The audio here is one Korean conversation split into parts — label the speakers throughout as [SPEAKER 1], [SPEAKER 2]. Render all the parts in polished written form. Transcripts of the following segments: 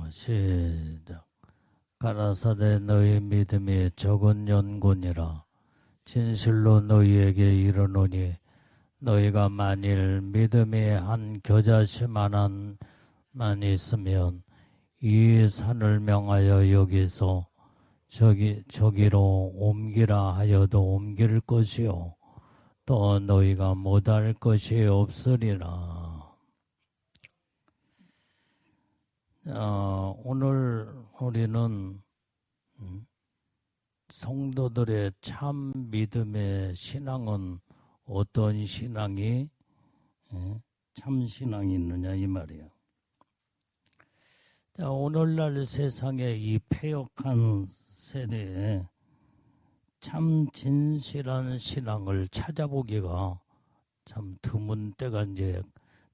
[SPEAKER 1] 시작. 가라사대 너희 믿음이 적은 연곤이라 진실로 너희에게 이르노니 너희가 만일 믿음이 한 겨자씨만한 만 있으면 이 산을 명하여 여기서 저기로 옮기라 하여도 옮길 것이요 또 너희가 못할 것이 없으리라. 오늘 우리는 성도들의 참 믿음의 신앙은 어떤 신앙이 참 신앙이 있느냐 이 말이에요. 오늘날 세상의 이 패역한 세대에 참 진실한 신앙을 찾아보기가 참 드문 때가 이제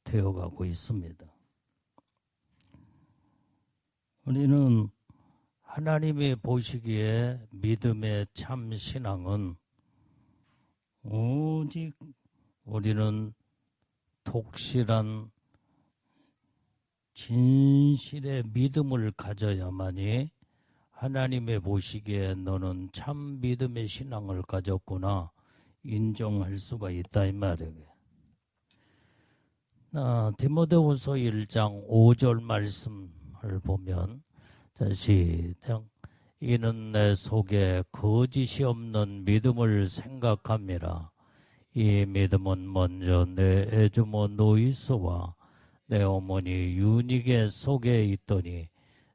[SPEAKER 1] 되어가고 있습니다. 우리는 하나님이 보시기에 믿음의 참 신앙은 오직 우리는 독실한 진실의 믿음을 가져야만이 하나님의 보시기에 너는 참 믿음의 신앙을 가졌구나 인정할 수가 있다 이 말이에요. 디모데후서 1장 5절 말씀을 보면 시작. 이는 내 속에 거짓이 없는 믿음을 생각함이라. 이 믿음은 먼저 내 애주모 노이스와 내 어머니 유닉의 속에 있더니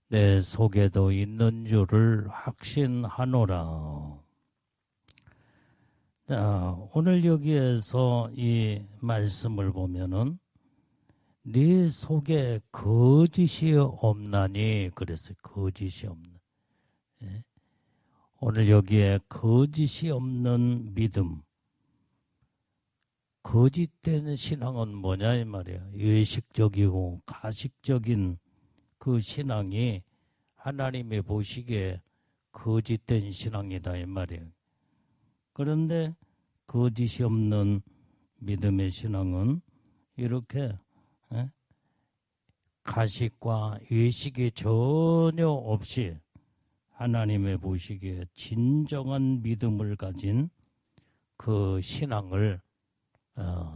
[SPEAKER 1] 내 속에도 있는 줄을 확신하노라. 오늘 여기에서 이 말씀을 보면은 네 속에 거짓이 없나니 그랬어요. 거짓이 없는. 예? 오늘 여기에 거짓이 없는 믿음. 거짓된 신앙은 뭐냐 이 말이야. 외식적이고 가식적인 그 신앙이 하나님이 보시기에 거짓된 신앙이다 이 말이에요. 그런데 거짓이 없는 믿음의 신앙은 이렇게 가식과 외식이 전혀 없이 하나님의 보시기에 진정한 믿음을 가진 그 신앙을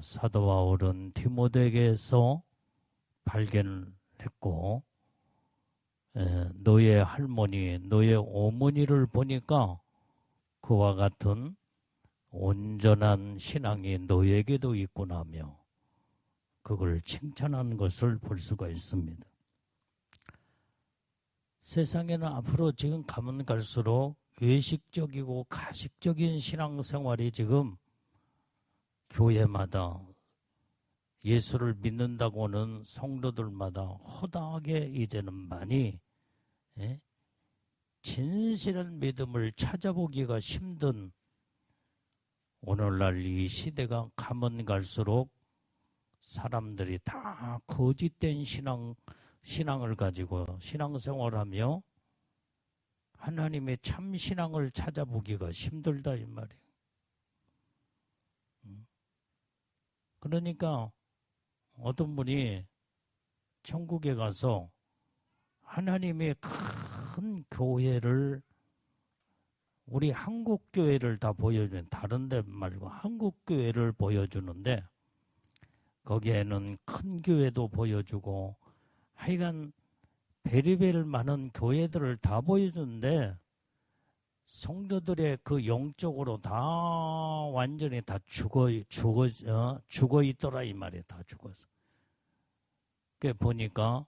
[SPEAKER 1] 사도 바울은 디모데에게서 발견했고 너의 할머니, 너의 어머니를 보니까 그와 같은 온전한 신앙이 너에게도 있구나며 그걸 칭찬한 것을 볼 수가 있습니다. 세상에는 앞으로 지금 가면 갈수록 외식적이고 가식적인 신앙생활이 지금 교회마다 예수를 믿는다고는 성도들마다 허다하게 이제는 많이 진실한 믿음을 찾아보기가 힘든 오늘날 이 시대가 가면 갈수록 사람들이 다 거짓된 신앙을 가지고 신앙생활하며 하나님의 참 신앙을 찾아보기가 힘들다 이 말이에요. 그러니까 어떤 분이 천국에 가서 하나님의 큰 교회를 우리 한국 교회를 다 보여주는 다른 데 말고 한국 교회를 보여주는데 거기에는 큰 교회도 보여주고 하여간 베리벨 많은 교회들을 다 보여주는데 성도들의 그 영적으로 다 완전히 다 죽어 있더라 이 말이에요. 다 죽어서. 그 보니까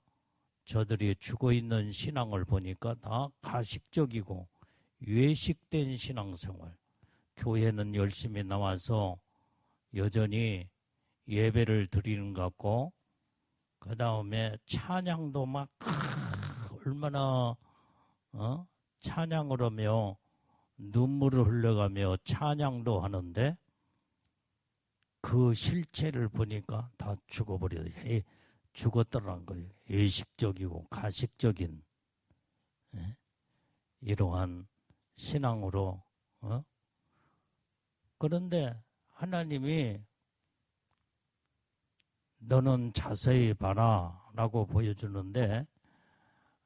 [SPEAKER 1] 저들이 죽어 있는 신앙을 보니까 다 가식적이고 외식된 신앙생활. 교회는 열심히 나와서 여전히 예배를 드리는 것 같고 그 다음에 찬양도 막 얼마나 찬양을 하며 눈물을 흘려가며 찬양도 하는데 그 실체를 보니까 다 죽었더라는 거예요. 외식적이고 가식적인 이러한 신앙으로 그런데 하나님이 너는 자세히 봐라 라고 보여주는데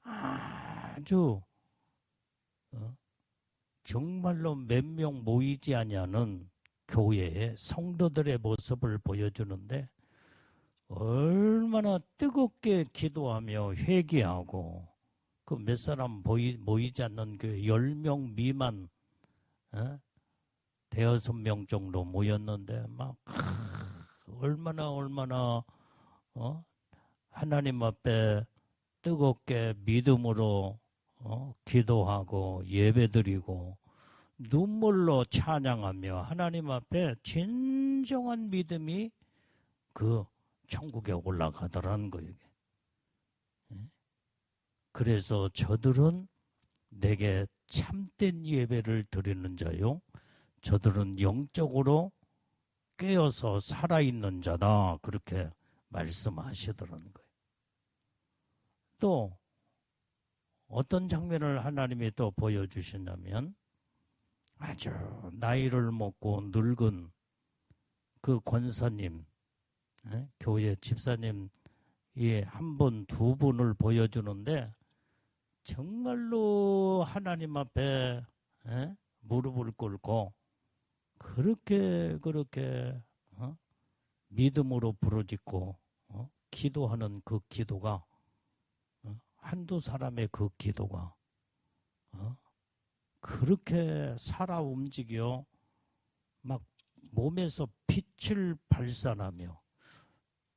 [SPEAKER 1] 아주 정말로 몇 명 모이지 않냐는 교회의 성도들의 모습을 보여주는데 얼마나 뜨겁게 기도하며 회개하고 그 몇 사람 모이지 않는 그 10명 미만 대여섯 명 정도 모였는데 막 얼마나 하나님 앞에 뜨겁게 믿음으로 기도하고 예배드리고 눈물로 찬양하며 하나님 앞에 진정한 믿음이 그 천국에 올라가더라는 거예요. 그래서 저들은 내게 참된 예배를 드리는 자요. 저들은 영적으로 깨어서 살아있는 자다. 그렇게 말씀하시더라는 거예요. 또 어떤 장면을 하나님이 또 보여주시냐면 아주 나이를 먹고 늙은 그 권사님, 교회 집사님 한 분, 두 분을 보여주는데 정말로 하나님 앞에 무릎을 꿇고 그렇게 믿음으로 부르짖고 기도하는 그 기도가 한두 사람의 그 기도가 그렇게 살아 움직여 막 몸에서 빛을 발산하며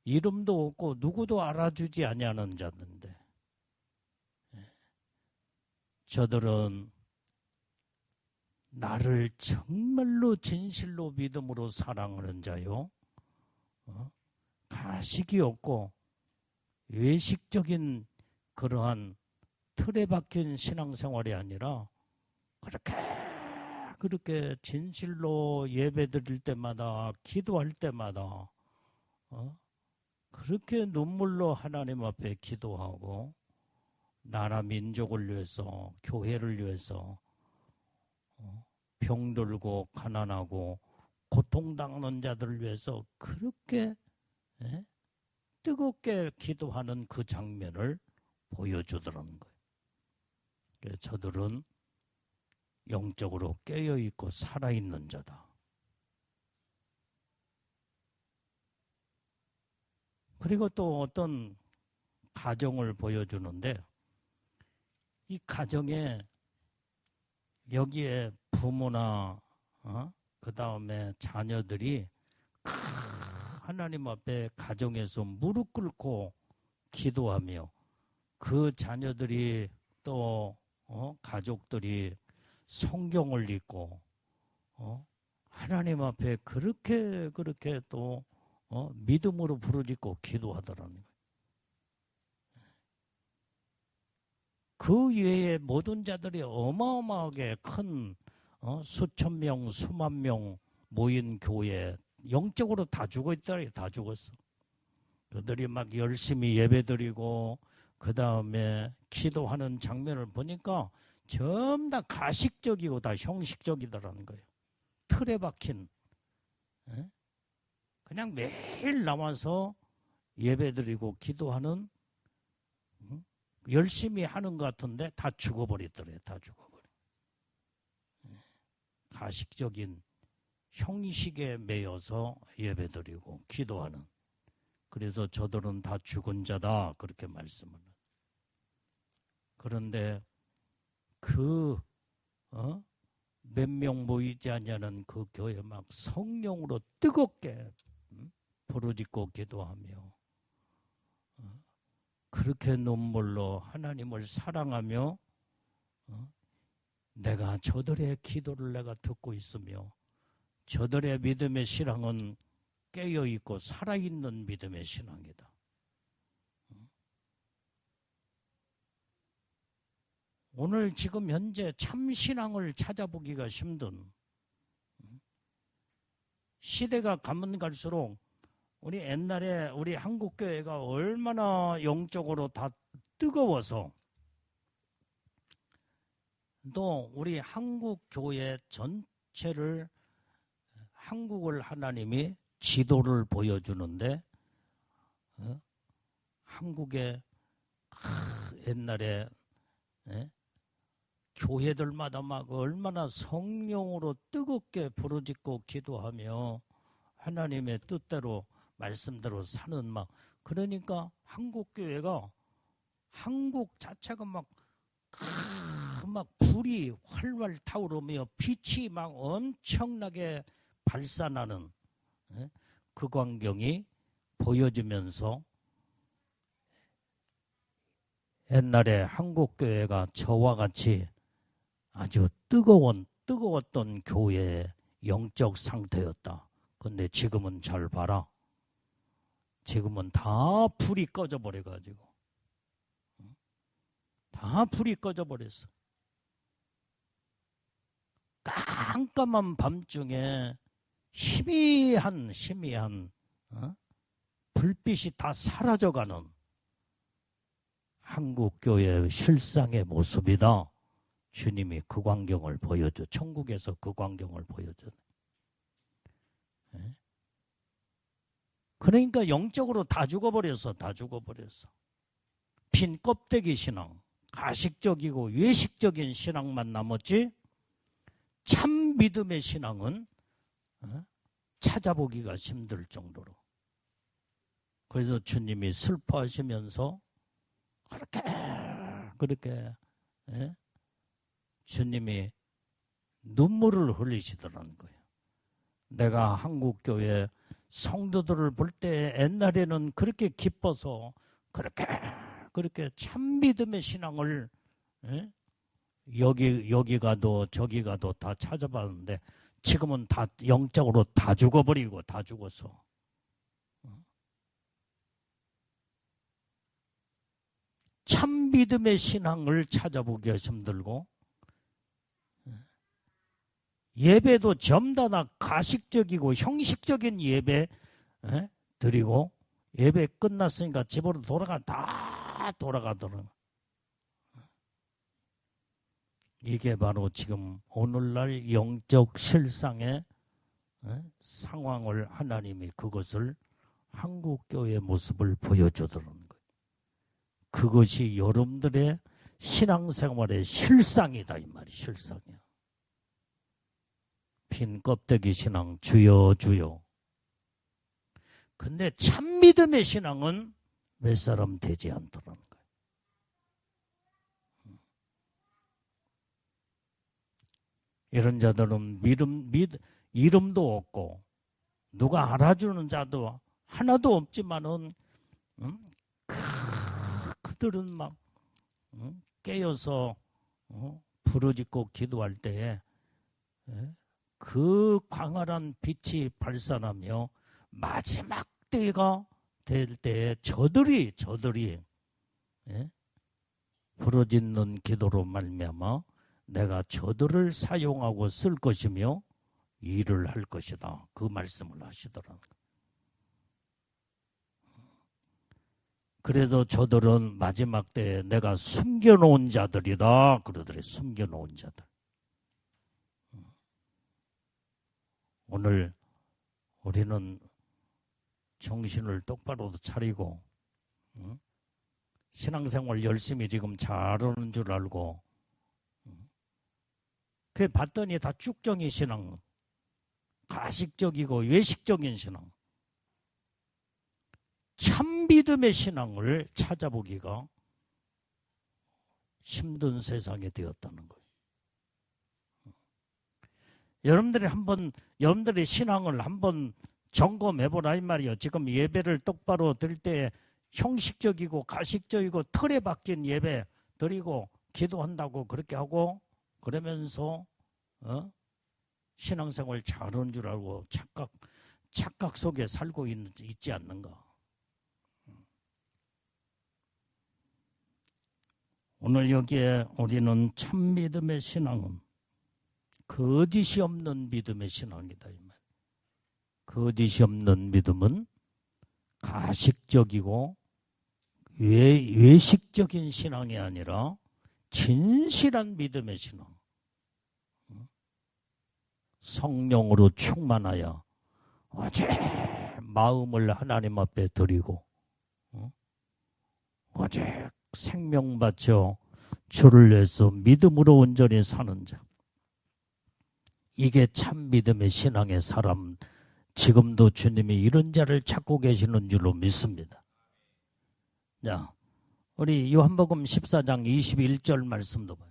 [SPEAKER 1] 이름도 없고 누구도 알아주지 아니하는 자인데 저들은 나를 정말로 진실로 믿음으로 사랑하는 자요. 가식이 없고 외식적인 그러한 틀에 박힌 신앙생활이 아니라 그렇게 진실로 예배드릴 때마다 기도할 때마다 그렇게 눈물로 하나님 앞에 기도하고 나라 민족을 위해서 교회를 위해서 병들고 가난하고 고통당하는 자들을 위해서 그렇게 뜨겁게 기도하는 그 장면을 보여주더라는 거예요. 그래서 저들은 영적으로 깨어있고 살아있는 자다. 그리고 또 어떤 가정을 보여주는데 이 가정에 여기에 부모나 그 다음에 자녀들이 하나님 앞에 가정에서 무릎 꿇고 기도하며 그 자녀들이 또 가족들이 성경을 읽고 하나님 앞에 그렇게 또 믿음으로 부르짖고 기도하더라는 거예요. 그 외에 모든 자들이 어마어마하게 큰 수천 명, 수만 명 모인 교회 영적으로 다 죽어있더래요. 다 죽었어. 그들이 막 열심히 예배드리고 그 다음에 기도하는 장면을 보니까 전부 다 가식적이고 다 형식적이더라는 거예요. 틀에 박힌 그냥 매일 나와서 예배드리고 기도하는 열심히 하는 것 같은데 다 죽어버리더래요. 다 죽어버려. 가식적인 형식에 매여서 예배드리고 기도하는. 그래서 저들은 다 죽은 자다. 그렇게 말씀을. 그런데 그 몇 명 모이지 않냐는 그 교회 막 성령으로 뜨겁게 부르짖고 기도하며 그렇게 눈물로 하나님을 사랑하며 내가 저들의 기도를 내가 듣고 있으며 저들의 믿음의 신앙은 깨어있고 살아있는 믿음의 신앙이다. 오늘 지금 현재 참신앙을 찾아보기가 힘든 시대가 가면 갈수록 우리 옛날에 우리 한국교회가 얼마나 영적으로 다 뜨거워서 또 우리 한국교회 전체를 한국을 하나님이 지도를 보여주는데 한국에 옛날에 예? 교회들마다 막 얼마나 성령으로 뜨겁게 부르짖고 기도하며 하나님의 뜻대로 말씀대로 사는 막 그러니까 한국 교회가 한국 자체가 막 불이 활활 타오르며 빛이 막 엄청나게 발산하는 그 광경이 보여지면서 옛날에 한국 교회가 저와 같이 아주 뜨거웠던 교회의 영적 상태였다. 근데 지금은 잘 봐라. 지금은 다 불이 꺼져버려가지고. 다 불이 꺼져버렸어. 깜깜한 밤중에 희미한 불빛이 다 사라져가는 한국교회의 실상의 모습이다. 주님이 그 광경을 보여줘. 천국에서 그 광경을 보여줘. 그러니까 영적으로 다 죽어버렸어. 다 죽어버렸어. 빈 껍데기 신앙, 가식적이고 외식적인 신앙만 남았지 참 믿음의 신앙은 찾아보기가 힘들 정도로. 그래서 주님이 슬퍼하시면서 그렇게 주님이 눈물을 흘리시더라는 거예요. 내가 한국교회 성도들을 볼 때 옛날에는 그렇게 기뻐서 그렇게 참 믿음의 신앙을 여기 가도 저기 가도 다 찾아봤는데 지금은 다 영적으로 다 죽어버리고 다 죽었어. 참 믿음의 신앙을 찾아보기가 힘들고 예배도 점다나 가식적이고 형식적인 예배 드리고 예배 끝났으니까 집으로 다 돌아가더라고요. 이게 바로 지금 오늘날 영적 실상의 상황을 하나님이 그것을 한국교회의 모습을 보여주더라는 거예요. 그것이 여러분들의 신앙생활의 실상이다 이 말이 실상이야. 빈 껍데기 신앙 주여 주여. 근데 참 믿음의 신앙은 몇 사람 되지 않더라는 거예요. 이런 자들은 이름도 없고 누가 알아주는 자도 하나도 없지만은 그들은 막 깨어서 부르짖고 기도할 때에 그 광활한 빛이 발산하며 마지막 때가 될 때에 저들이 부르짖는 기도로 말미암아 내가 저들을 사용하고 쓸 것이며 일을 할 것이다. 그 말씀을 하시더라고요. 그래서 저들은 마지막 때에 내가 숨겨놓은 자들이다. 그러더래. 숨겨놓은 자들. 오늘 우리는 정신을 똑바로 차리고 신앙생활 열심히 지금 잘하는 줄 알고 그래 봤더니 다 쭉정이 신앙, 가식적이고 외식적인 신앙, 참 믿음의 신앙을 찾아보기가 힘든 세상이 되었다는 거예요. 여러분들의 신앙을 한번 점검해보라 이 말이에요. 지금 예배를 똑바로 드릴 때 형식적이고 가식적이고 틀에 박힌 예배 드리고 기도한다고 그렇게 하고 그러면서 신앙생활 잘하는 줄 알고 착각 속에 살고 있지 않는가. 오늘 여기에 우리는 참 믿음의 신앙은 거짓이 없는 믿음의 신앙이다. 이 말. 거짓이 없는 믿음은 가식적이고 외식적인 신앙이 아니라 진실한 믿음의 신앙. 성령으로 충만하여 오직 마음을 하나님 앞에 드리고 오직 생명 바쳐 주를 위해서 믿음으로 온전히 사는 자. 이게 참 믿음의 신앙의 사람. 지금도 주님이 이런 자를 찾고 계시는 줄로 믿습니다. 자, 우리 요한복음 14장 21절 말씀도 봐요.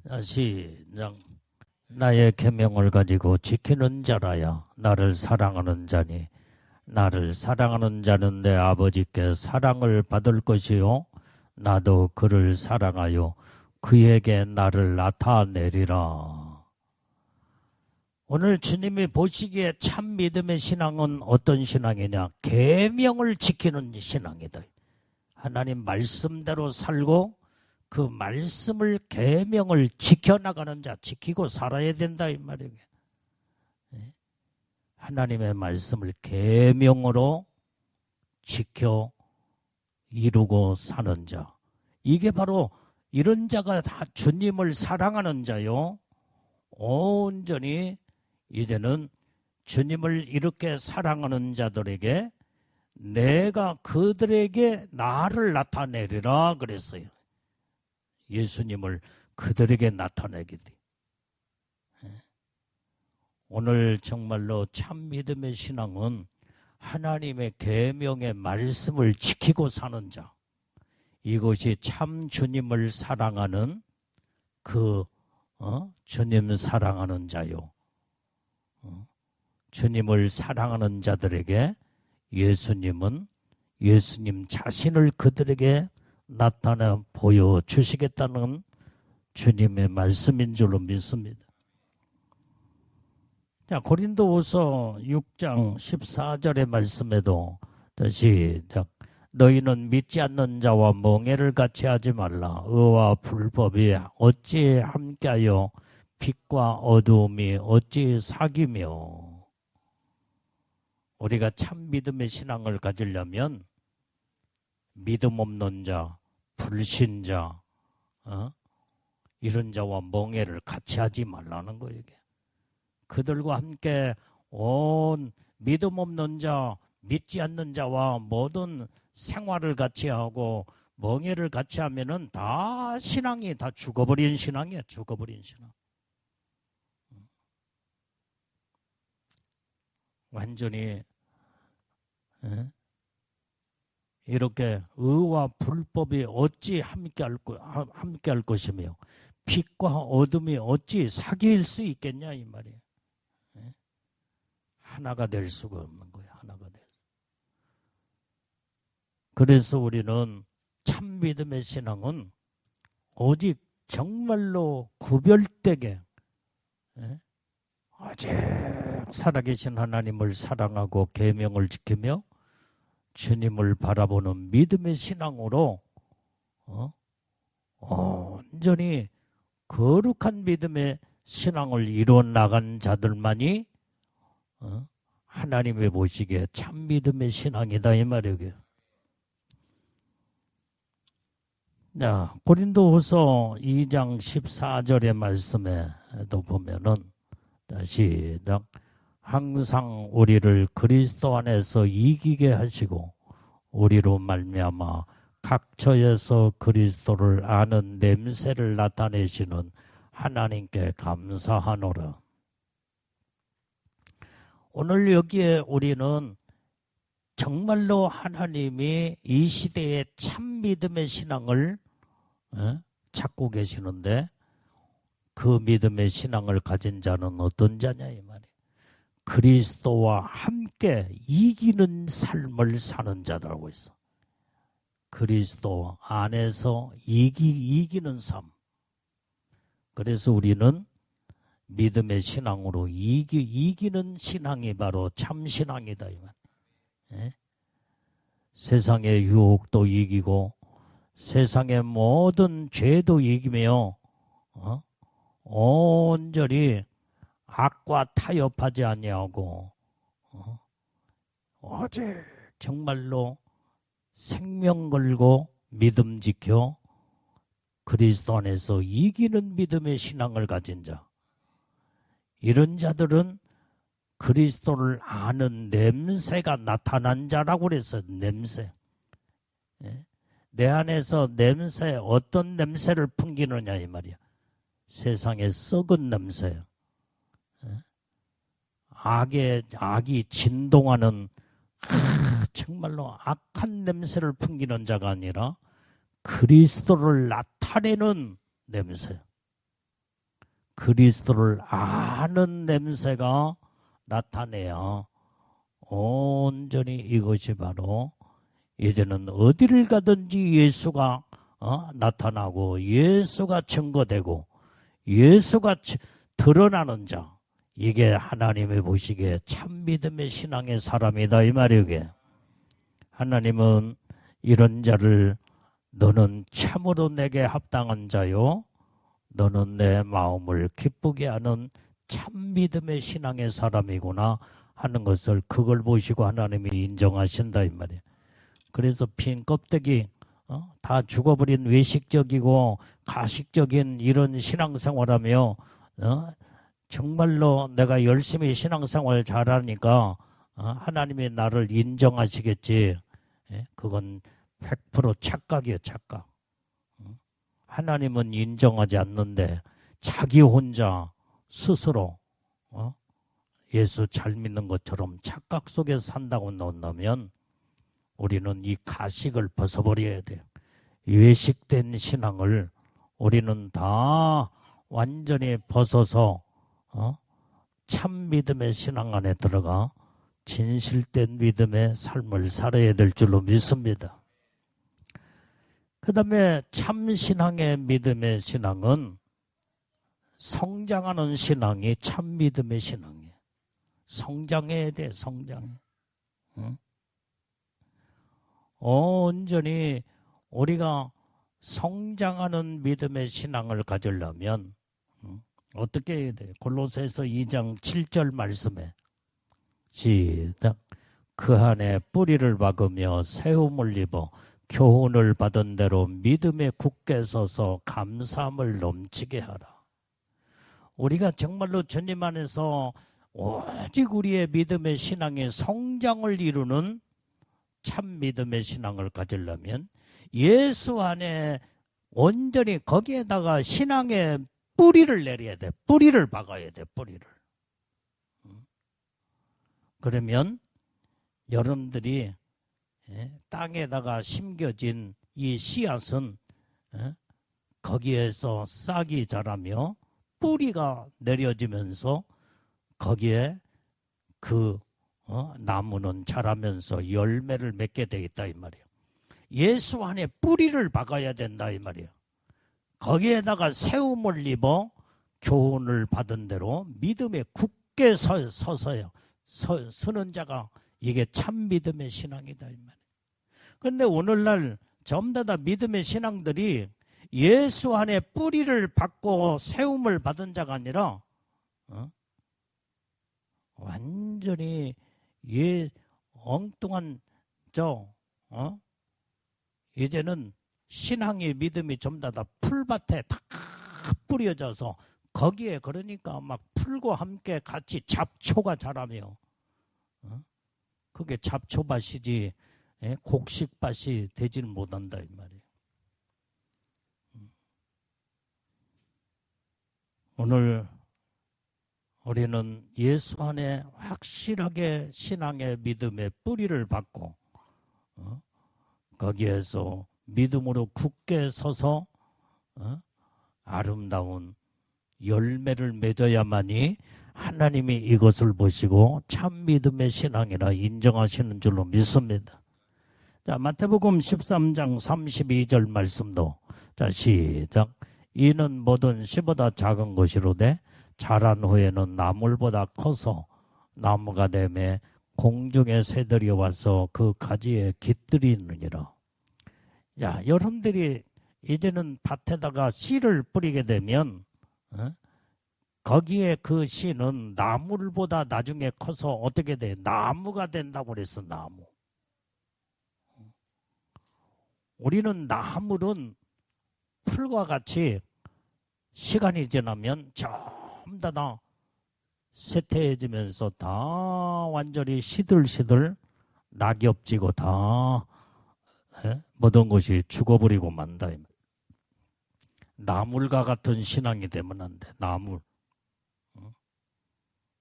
[SPEAKER 1] 자, 시작. 나의 계명을 가지고 지키는 자라야 나를 사랑하는 자니 나를 사랑하는 자는 내 아버지께 사랑을 받을 것이요 나도 그를 사랑하여 그에게 나를 나타내리라. 오늘 주님이 보시기에 참 믿음의 신앙은 어떤 신앙이냐? 계명을 지키는 신앙이다. 하나님 말씀대로 살고 그 말씀을 계명을 지켜나가는 자, 지키고 살아야 된다 이 말이에요. 하나님의 말씀을 계명으로 지켜 이루고 사는 자. 이게 바로 이런 자가 다 주님을 사랑하는 자요. 온전히 이제는 주님을 이렇게 사랑하는 자들에게 내가 그들에게 나를 나타내리라 그랬어요. 예수님을 그들에게 나타내게 돼. 오늘 정말로 참 믿음의 신앙은 하나님의 계명의 말씀을 지키고 사는 자. 이것이 참 주님을 사랑하는 주님 사랑하는 자요. 주님을 사랑하는 자들에게 예수님은 예수님 자신을 그들에게 나타내 보여주시겠다는 주님의 말씀인 줄로 믿습니다. 자, 고린도후서 6장 14절의 말씀에도 시작. 너희는 믿지 않는 자와 멍에를 같이 하지 말라. 의와 불법이 어찌 함께하여 빛과 어두움이 어찌 사귀며. 우리가 참 믿음의 신앙을 가지려면 믿음 없는 자, 불신자, 이런 자와 멍에를 같이 하지 말라는 거예요. 이게. 그들과 함께 온 믿음 없는 자, 믿지 않는 자와 모든 생활을 같이 하고 멍에를 같이 하면은 다 신앙이 다 죽어버린 신앙이에요. 죽어버린 신앙. 완전히 이렇게 의와 불법이 어찌 함께할 것이며 빛과 어둠이 어찌 사귈 수 있겠냐 이 말이에요. 하나가 될 수가 없는 거예요. 하나가 될. 그래서 우리는 참 믿음의 신앙은 오직 정말로 구별되게 오직 살아계신 하나님을 사랑하고 계명을 지키며 주님을 바라보는 믿음의 신앙으로 온전히 거룩한 믿음의 신앙을 이루어 나간 자들만이 하나님의 보시기에 참 믿음의 신앙이다 이 말이에요. 자, 고린도후서 2장 14절의 말씀에도 보면은 시작. 항상 우리를 그리스도 안에서 이기게 하시고 우리로 말미암아 각처에서 그리스도를 아는 냄새를 나타내시는 하나님께 감사하노라. 오늘 여기에 우리는 정말로 하나님이 이 시대에 참 믿음의 신앙을 찾고 계시는데 그 믿음의 신앙을 가진 자는 어떤 자냐 이 말이에요. 그리스도와 함께 이기는 삶을 사는 자라고 있어. 그리스도 안에서 이기는 삶. 그래서 우리는 믿음의 신앙으로 이기는 신앙이 바로 참 신앙이다 이 말. 세상의 유혹도 이기고 세상의 모든 죄도 이기며 온전히 악과 타협하지 아니하고 오직 정말로 생명 걸고 믿음 지켜 그리스도 안에서 이기는 믿음의 신앙을 가진 자. 이런 자들은 그리스도를 아는 냄새가 나타난 자라고 그랬어요. 냄새. 예? 내 안에서 냄새, 어떤 냄새를 풍기느냐 이 말이야. 세상에 썩은 냄새. 예? 악이 진동하는 정말로 악한 냄새를 풍기는 자가 아니라 그리스도를 나타내는 냄새. 그리스도를 아는 냄새가 나타내야 온전히 이것이 바로 이제는 어디를 가든지 예수가 나타나고 예수가 증거되고 예수가 드러나는 자. 이게 하나님이 보시기에 참 믿음의 신앙의 사람이다 이 말이에요. 이게. 하나님은 이런 자를 너는 참으로 내게 합당한 자요. 너는 내 마음을 기쁘게 하는 참 믿음의 신앙의 사람이구나 하는 것을 그걸 보시고 하나님이 인정하신다 이 말이에요. 그래서 빈 껍데기 다 죽어버린 외식적이고 가식적인 이런 신앙생활하며 정말로 내가 열심히 신앙생활 잘하니까 하나님이 나를 인정하시겠지. 그건 100% 착각이에요. 착각. 하나님은 인정하지 않는데 자기 혼자 스스로 예수 잘 믿는 것처럼 착각 속에서 산다고 논다면 우리는 이 가식을 벗어버려야 돼요. 외식된 신앙을 우리는 다 완전히 벗어서 참 믿음의 신앙 안에 들어가 진실된 믿음의 삶을 살아야 될 줄로 믿습니다. 그 다음에 참 신앙의 믿음의 신앙은 성장하는 신앙이 참 믿음의 신앙이에요. 성장해야 돼, 성장해. 응? 온전히 우리가 성장하는 믿음의 신앙을 가지려면 어떻게 해야 돼요? 골로새서 2장 7절 말씀에 시작. 그 안에 뿌리를 박으며 세움을 입어 교훈을 받은 대로 믿음에 굳게 서서 감사함을 넘치게 하라. 우리가 정말로 주님 안에서 오직 우리의 믿음의 신앙의 성장을 이루는 참 믿음의 신앙을 가지려면 예수 안에 온전히 거기에다가 신앙의 뿌리를 내려야 돼. 뿌리를 박아야 돼. 뿌리를. 그러면 여러분들이 땅에다가 심겨진 이 씨앗은 거기에서 싹이 자라며 뿌리가 내려지면서 거기에 그 나무는 자라면서 열매를 맺게 되겠다 이 말이에요. 예수 안에 뿌리를 박아야 된다 이 말이에요. 거기에다가 세움을 입어 교훈을 받은 대로 믿음에 굳게 서서요. 서는 자가 이게 참 믿음의 신앙이다 이 말이에요. 그런데 오늘날 전부 다 믿음의 신앙들이 예수 안에 뿌리를 받고 세움을 받은 자가 아니라 완전히 엉뚱한 이제는 신앙의 믿음이 전부 다 풀밭에 다 뿌려져서 거기에 그러니까 막 풀과 함께 같이 잡초가 자라며 그게 잡초밭이지 곡식밭이 되지는 못한다 이 말이에요. 오늘 우리는 예수 안에 확실하게 신앙의 믿음의 뿌리를 받고 거기에서 믿음으로 굳게 서서 아름다운 열매를 맺어야만이 하나님이 이것을 보시고 참 믿음의 신앙이라 인정하시는 줄로 믿습니다. 자, 마태복음 13장 32절 말씀도 자 시작. 이는 모든 씨보다 작은 것이로되 자란 후에는 나물보다 커서 나무가 되매 공중의 새들이 와서 그 가지에 깃들이느니라. 야, 여러분들이 이제는 밭에다가 씨를 뿌리게 되면 거기에 그 씨는 나물보다 나중에 커서 어떻게 돼? 나무가 된다고 그랬어. 나무. 우리는 나물은 풀과 같이 시간이 지나면 전부 다 쇠퇴해지면서 다 완전히 시들시들 낙엽지고 다 모든 것이 죽어버리고 만다. 나물과 같은 신앙이 되면 안 돼. 나물.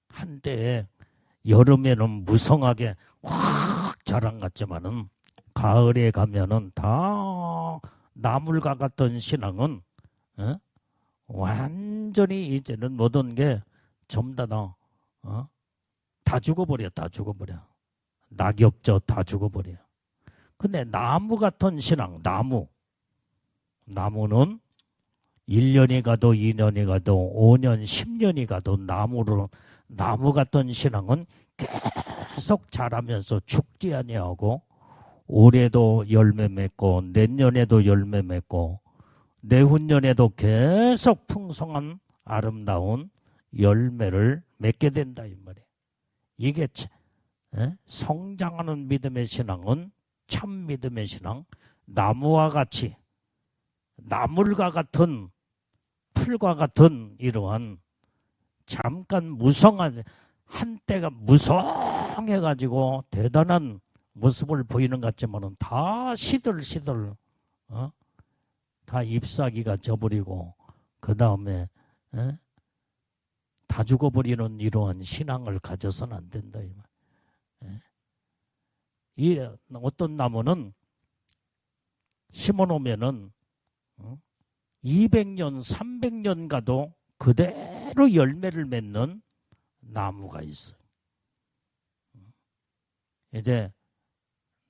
[SPEAKER 1] 한때 여름에는 무성하게 확 자란 같지만은 가을에 가면은 다 나물과 같은 신앙은 완전히 이제는 모든 게 전부 다 죽어버려. 다 죽어버려. 낙엽져 다 죽어버려. 근데 나무 같은 신앙, 나무는 1년이 가도 2년이 가도 5년, 10년이 가도 나무 같은 신앙은 계속 자라면서 죽지 아니하고 올해도 열매 맺고 내년에도 열매 맺고 내후년에도 계속 풍성한 아름다운 열매를 맺게 된다 이 말이에요. 이게 성장하는 믿음의 신앙은 참 믿음의 신앙, 나무와 같이 나물과 같은 풀과 같은 이러한 잠깐 무성한 한때가 무성해가지고 대단한 모습을 보이는 것 같지만은 다 시들시들 다 잎사귀가 져버리고 그 다음에 다 죽어버리는 이러한 신앙을 가져서는 안 된다. 이 어떤 나무는 심어놓으면은 200년, 300년 가도 그대로 열매를 맺는 나무가 있어요. 이제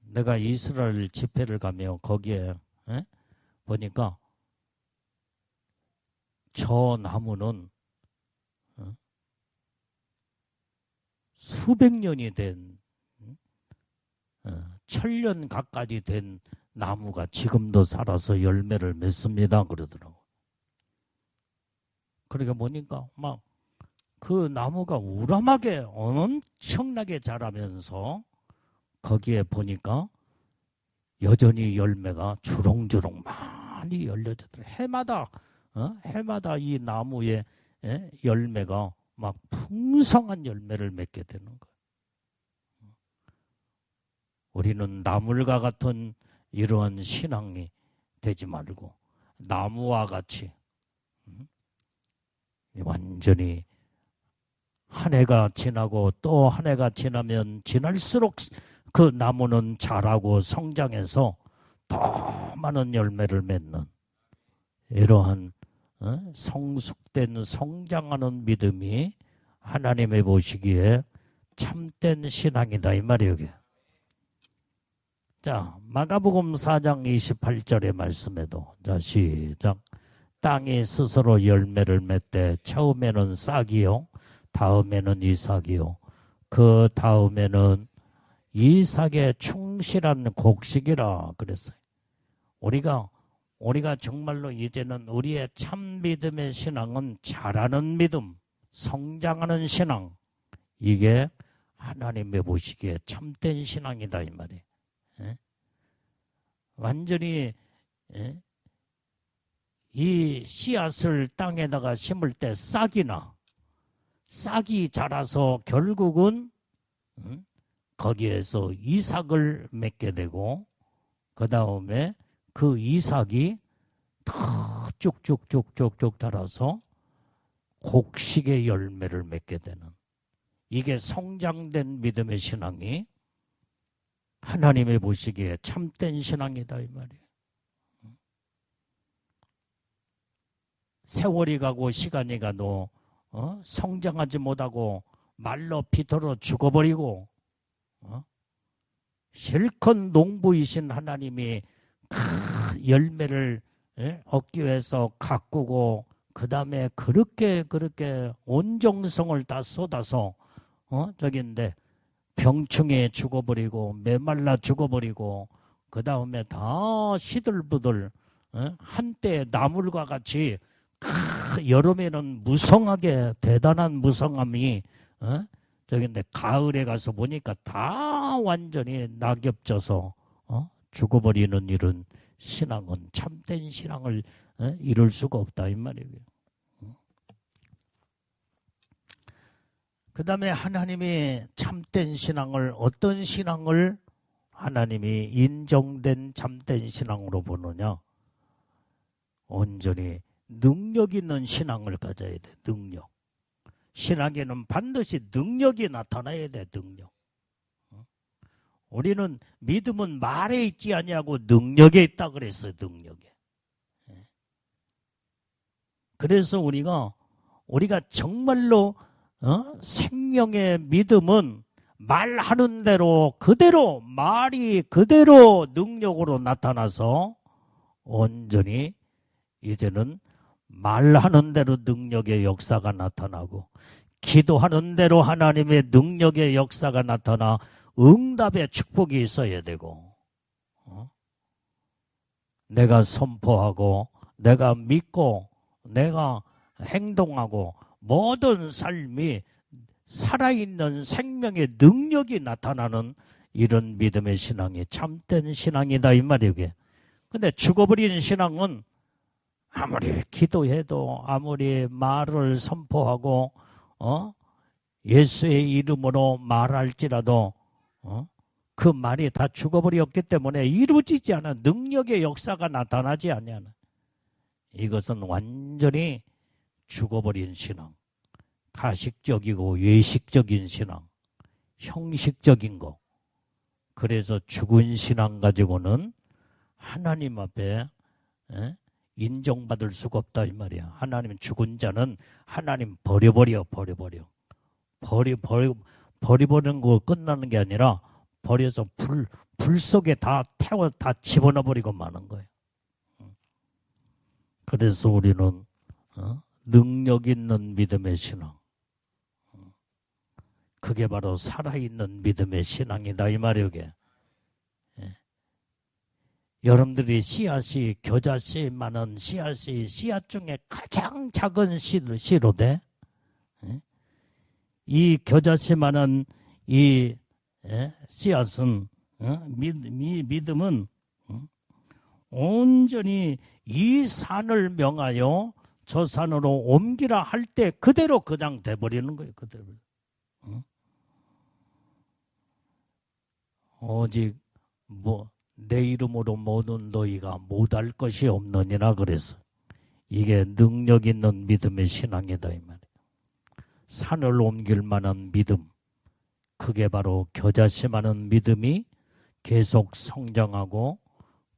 [SPEAKER 1] 내가 이스라엘 집회를 가며 거기에 보니까 저 나무는 수백 년이 된 천년 가까이 된 나무가 지금도 살아서 열매를 맺습니다 그러더라고. 그러니까 보니까 막 그 나무가 우람하게 엄청나게 자라면서 거기에 보니까 여전히 열매가 주렁주렁 많이 열려졌더라. 해마다 이 나무의 열매가 막 풍성한 열매를 맺게 되는 거예요. 우리는 나물과 같은 이러한 신앙이 되지 말고 나무와 같이 완전히 한 해가 지나고 또 한 해가 지나면 지날수록 그 나무는 자라고 성장해서 더 많은 열매를 맺는 이러한 성숙된 성장하는 믿음이 하나님의 보시기에 참된 신앙이다 이 말이에요. 자, 마가복음 4장 28절의 말씀에도 자 시작. 땅이 스스로 열매를 맺되 처음에는 싹이요 다음에는 이삭이요 그 다음에는 이삭의 충실한 곡식이라 그랬어요. 우리가 정말로 이제는 우리의 참 믿음의 신앙은 자라는 믿음, 성장하는 신앙, 이게 하나님의 보시기에 참된 신앙이다 이 말이에요. 완전히 이 씨앗을 땅에다가 심을 때 싹이 자라서 결국은 거기에서 이삭을 맺게 되고 그 다음에 그 이삭이 더 쭉쭉쭉쭉쭉 자라서 곡식의 열매를 맺게 되는 이게 성장된 믿음의 신앙이 하나님의 보시기에 참된 신앙이다 이 말이에요. 세월이 가고 시간이 가도 성장하지 못하고 말로 피터로 죽어버리고 실컷 농부이신 하나님이 큰 열매를 얻기 위해서 가꾸고 그 다음에 그렇게 온 정성을 다 쏟아서 저긴데 병충해 죽어버리고 메말라 죽어버리고 그 다음에 다 시들부들 한때 나물과 같이 여름에는 무성하게 대단한 무성함이 저긴데 가을에 가서 보니까 다 완전히 낙엽져서 죽어버리는 이런 신앙은 참된 신앙을 이룰 수가 없다 이 말이에요. 그 다음에 하나님이 참된 신앙을, 어떤 신앙을 하나님이 인정된 참된 신앙으로 보느냐? 온전히 능력 있는 신앙을 가져야 돼. 능력. 신앙에는 반드시 능력이 나타나야 돼. 능력. 우리는 믿음은 말에 있지 아니하고 능력에 있다 그랬어요. 능력에. 그래서 우리가 정말로 생명의 믿음은 말하는 대로 그대로, 말이 그대로 능력으로 나타나서 온전히 이제는 말하는 대로 능력의 역사가 나타나고, 기도하는 대로 하나님의 능력의 역사가 나타나 응답의 축복이 있어야 되고, 내가 선포하고 내가 믿고 내가 행동하고 모든 삶이 살아있는 생명의 능력이 나타나는 이런 믿음의 신앙이 참된 신앙이다 이 말이에요. 근데 죽어버린 신앙은 아무리 기도해도, 아무리 말을 선포하고 예수의 이름으로 말할지라도 그 말이 다 죽어버렸기 때문에 이루어지지 않아. 능력의 역사가 나타나지 않냐. 이것은 완전히 죽어버린 신앙, 가식적이고 외식적인 신앙, 형식적인 거. 그래서 죽은 신앙 가지고는 하나님 앞에 인정받을 수가 없다 이 말이야. 하나님, 죽은 자는 하나님 버려버리는 거 끝나는 게 아니라 버려서 불 속에 다 태워 다 집어넣어 버리고 마는 거예요. 그래서 우리는 능력 있는 믿음의 신앙, 그게 바로 살아있는 믿음의 신앙이다 이 말이에요. 여러분들이 씨앗이, 겨자씨 많은 씨앗이, 씨앗 중에 가장 작은 씨로돼. 이 겨자씨 많은 이 씨앗은, 믿음은 온전히 이 산을 명하여 저 산으로 옮기라 할 때 그대로 그냥 돼버리는 거예요. 그대로. 오직 내 이름으로 모든 너희가 못할 것이 없느니라 그래서 이게 능력 있는 믿음의 신앙이다 이 말이에요. 산을 옮길 만한 믿음, 그게 바로 겨자씨 많은 믿음이 계속 성장하고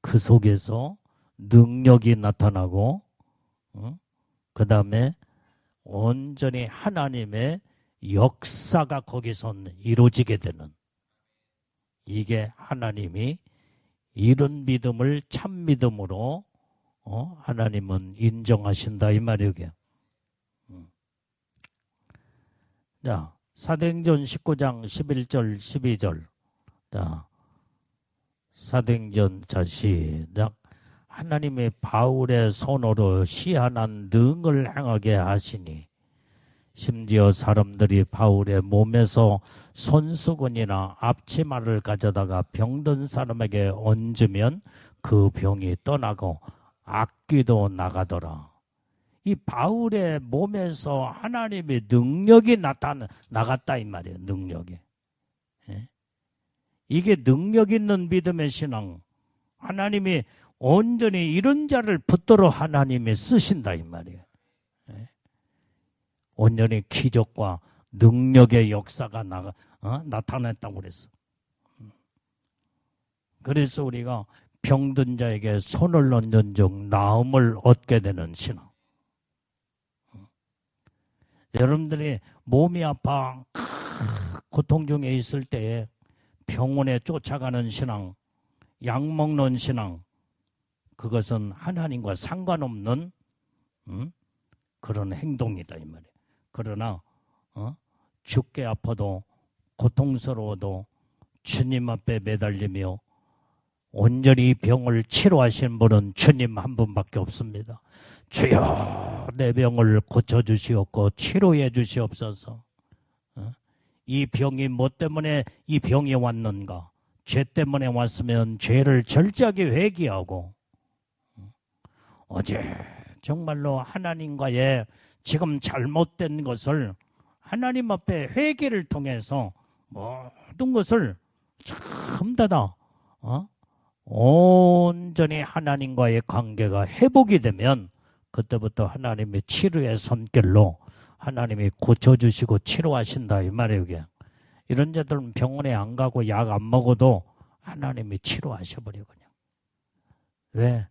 [SPEAKER 1] 그 속에서 능력이 나타나고 그 다음에 온전히 하나님의 역사가 거기서 이루어지게 되는, 이게 하나님이 이런 믿음을 참 믿음으로 하나님은 인정하신다 이 말이에요. 자, 사도행전 19장 11절 12절. 자, 사도행전 시작. 하나님의 바울의 손으로 희한한 능을 행하게 하시니, 심지어 사람들이 바울의 몸에서 손수건이나 앞치마를 가져다가 병든 사람에게 얹으면 그 병이 떠나고 악귀도 나가더라. 이 바울의 몸에서 하나님의 능력이 나갔다 이 말이에요. 능력이. 이게 능력 있는 믿음의 신앙. 하나님이 온전히 이런 자를 붙들어 하나님이 쓰신다 이 말이에요. 온전히 기적과 능력의 역사가 나타났다고 그랬어. 그래서 우리가 병든 자에게 손을 얹은 즉 나음을 얻게 되는 신앙. 여러분들이 몸이 아파 고통 중에 있을 때에 병원에 쫓아가는 신앙, 약 먹는 신앙, 그것은 하나님과 상관없는 그런 행동이다 이 말이에요. 그러나 죽게 아파도 고통스러워도 주님 앞에 매달리며 온전히 병을 치료하신 분은 주님 한 분밖에 없습니다. 주여 내 병을 고쳐주시옵고 치료해 주시옵소서. 이 병이 뭐 때문에 이 병이 왔는가? 죄 때문에 왔으면 죄를 절제하게 회개하고, 어제 정말로 하나님과의 지금 잘못된 것을 하나님 앞에 회개를 통해서 모든 것을 전부 다 온전히 하나님과의 관계가 회복이 되면 그때부터 하나님의 치료의 손길로 하나님이 고쳐주시고 치료하신다 이 말이에요. 이게. 이런 자들은 병원에 안 가고 약 안 먹어도 하나님이 치료하셔버려 그냥. 왜?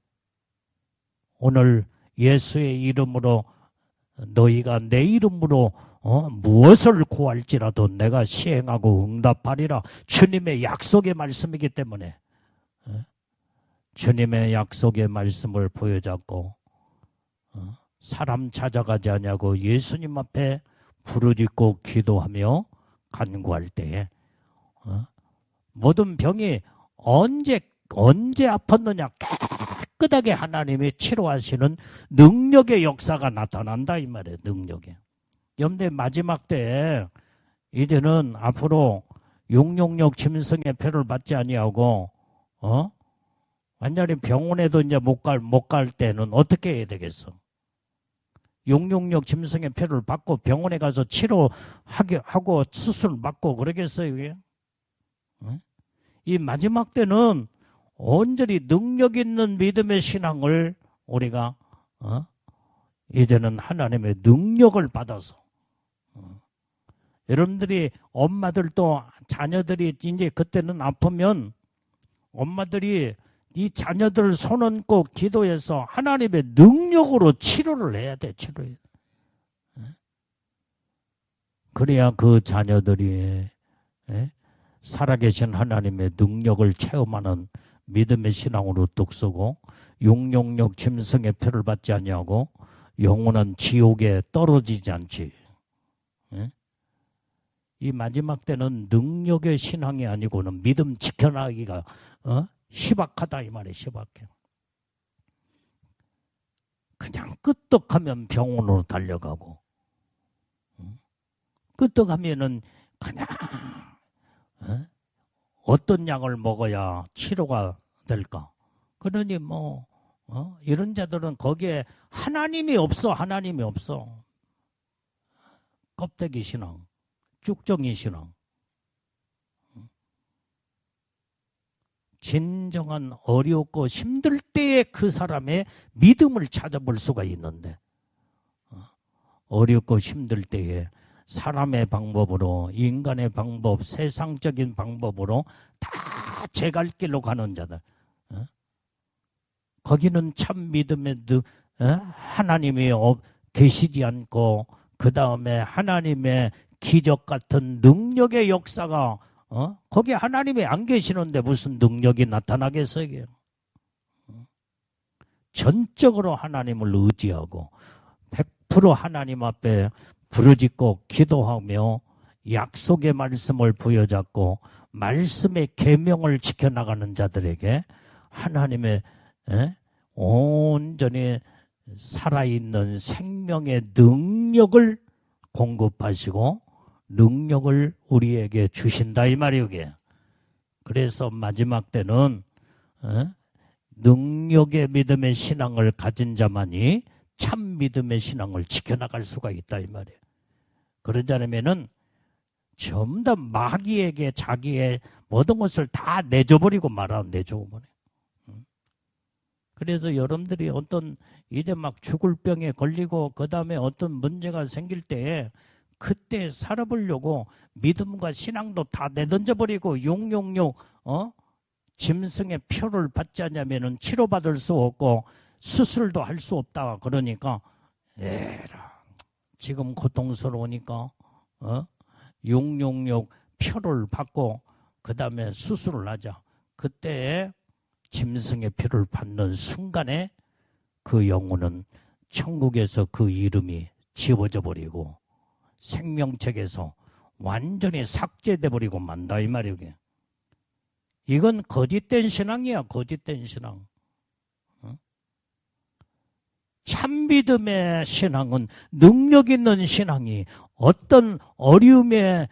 [SPEAKER 1] 오늘 예수의 이름으로 너희가 내 이름으로 무엇을 구할지라도 내가 시행하고 응답하리라. 주님의 약속의 말씀이기 때문에 주님의 약속의 말씀을 보여잡고 사람 찾아가지 않냐고 예수님 앞에 부르짖고 기도하며 간구할 때에 모든 병이 언제 아팠느냐 깨끗하게 하나님이 치료하시는 능력의 역사가 나타난다 이 말이에요. 능력에. 여러분들 마지막 때에 이제는 앞으로 666 짐승의 표를 받지 아니하고 완전히 병원에도 이제 못 갈 때는 어떻게 해야 되겠어? 666 짐승의 표를 받고 병원에 가서 치료하고 수술 받고 그러겠어요 이게? 이 마지막 때는 온전히 능력 있는 믿음의 신앙을 우리가 이제는 하나님의 능력을 받아서 여러분들이 엄마들도 자녀들이 이제 그때는 아프면 엄마들이 이 자녀들 손 얹고 기도해서 하나님의 능력으로 치료를 해야 돼. 치료해. 그래야 그 자녀들이 살아계신 하나님의 능력을 체험하는 믿음의 신앙으로 뚝서고 666 짐승의 표를 받지 아니하고 영원한 지옥에 떨어지지 않지. 이 마지막 때는 능력의 신앙이 아니고는 믿음 지켜나가기가 희박하다 이 말이에요. 희박해. 그냥 끄떡하면 병원으로 달려가고 끄떡하면은 그냥 어떤 약을 먹어야 치료가 될까? 그러니 이런 자들은 거기에 하나님이 없어. 하나님이 없어. 껍데기 신앙, 쭉정이 신앙. 진정한 어렵고 힘들 때에 그 사람의 믿음을 찾아볼 수가 있는데 어렵고 힘들 때에 사람의 방법으로 인간의 방법, 세상적인 방법으로 다 제 갈 길로 가는 자들 거기는 참 믿음의 하나님이 계시지 않고 그 다음에 하나님의 기적 같은 능력의 역사가 거기 하나님이 안 계시는데 무슨 능력이 나타나겠어요? 이게? 전적으로 하나님을 의지하고 100% 하나님 앞에 부르짖고 기도하며 약속의 말씀을 부여잡고 말씀의 계명을 지켜나가는 자들에게 하나님의 온전히 살아있는 생명의 능력을 공급하시고 능력을 우리에게 주신다 이 말이에요. 이게. 그래서 마지막 때는 능력의 믿음의 신앙을 가진 자만이 참 믿음의 신앙을 지켜나갈 수가 있다 이 말이에요. 그러지 않으면은 전부 다 마귀에게 자기의 모든 것을 다 내줘버리고 내줘버려. 그래서 여러분들이 어떤 이제 막 죽을 병에 걸리고 그 다음에 어떤 문제가 생길 때에 그때 살아보려고 믿음과 신앙도 다 내던져버리고 666 짐승의 표를 받지 않냐면은 치료받을 수 없고 수술도 할 수 없다. 그러니까 에라 지금 고통스러우니까 666 표를 받고 그 다음에 수술을 하자. 그때 짐승의 표를 받는 순간에 그 영혼은 천국에서 그 이름이 지워져 버리고 생명책에서 완전히 삭제돼 버리고 만다 이 말이에요. 이건 거짓된 신앙이야. 거짓된 신앙. 참믿음의 신앙은 능력 있는 신앙이 어떤 어려움에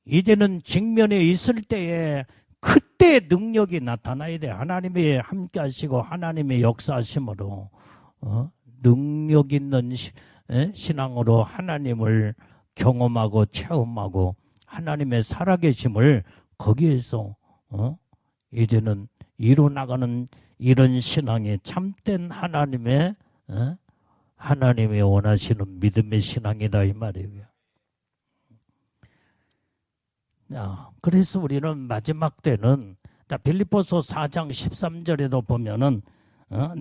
[SPEAKER 1] 이제는 직면에 있을 때에 그때 능력이 나타나야 돼. 하나님이 함께 하시고 하나님의 역사하심으로 능력 있는 신앙으로 하나님을 경험하고 체험하고 하나님의 살아계심을 거기에서 이제는 이루어나가는 이런 신앙이 참된 하나님의 하나님이 원하시는 믿음의 신앙이다 이 말이에요. 그래서 우리는 마지막 때는 빌립보서 4장 13절에도 보면은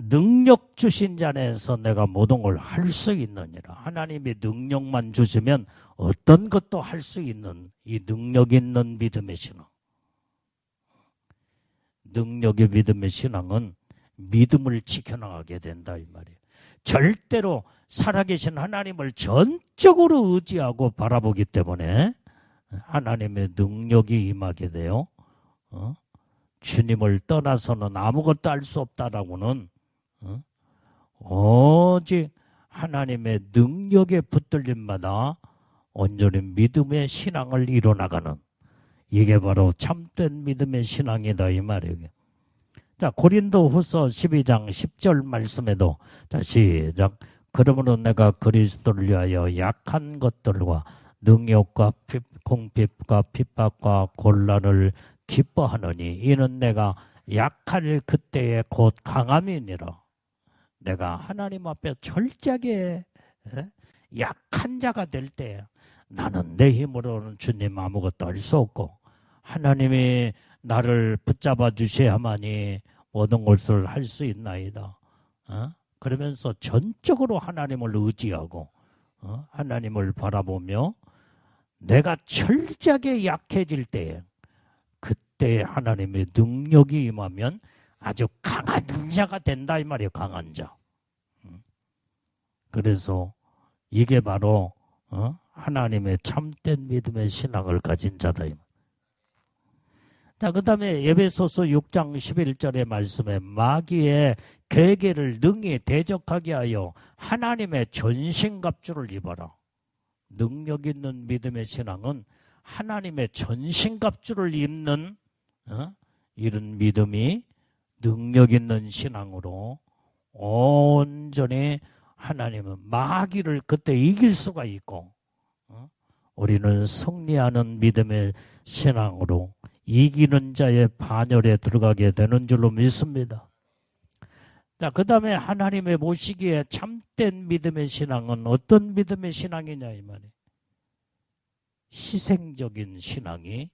[SPEAKER 1] 능력 주신 자 안에서 내가 모든 걸 할 수 있느니라. 하나님이 능력만 주시면 어떤 것도 할 수 있는 이 능력 있는 믿음의 신앙. 능력의 믿음의 신앙은 믿음을 지켜나가게 된다 이 말이에요. 절대로 살아계신 하나님을 전적으로 의지하고 바라보기 때문에 하나님의 능력이 임하게 돼요. 주님을 떠나서는 아무것도 할 수 없다라고는 오직 하나님의 능력에 붙들림마다 온전히 믿음의 신앙을 이뤄나가는 이게 바로 참된 믿음의 신앙이다 이 말이에요. 자, 고린도후서 12장 10절 말씀에도 자 시작. 그러므로 내가 그리스도를 위하여 약한 것들과 능욕과 공핍과 핍박과 곤란을 기뻐하노니 이는 내가 약할 그때에 곧 강함이니라. 내가 하나님 앞에 철저하게 약한 자가 될 때 나는 내 힘으로는 주님 아무것도 할 수 없고 하나님이 나를 붙잡아 주셔야만이 모든 것을 할 수 있나이다. 그러면서 전적으로 하나님을 의지하고 하나님을 바라보며 내가 철저하게 약해질 때에 그때 하나님의 능력이 임하면 아주 강한 자가 된다 이 말이에요. 강한 자. 그래서 이게 바로 하나님의 참된 믿음의 신앙을 가진 자다. 자, 그 다음에 에베소서 6장 11절의 말씀에 마귀의 괴계를 능히 대적하게 하여 하나님의 전신갑주를 입어라. 능력 있는 믿음의 신앙은 하나님의 전신갑주를 입는 이런 믿음이 능력 있는 신앙으로 온전히 하나님은 마귀를 그때 이길 수가 있고 우리는 승리하는 믿음의 신앙으로 이기는 자의 반열에 들어가게 되는 줄로 믿습니다. 자, 그 다음에 하나님의 보시기에 참된 믿음의 신앙은 어떤 믿음의 신앙이냐 이 말이에요. 희생적인 신앙이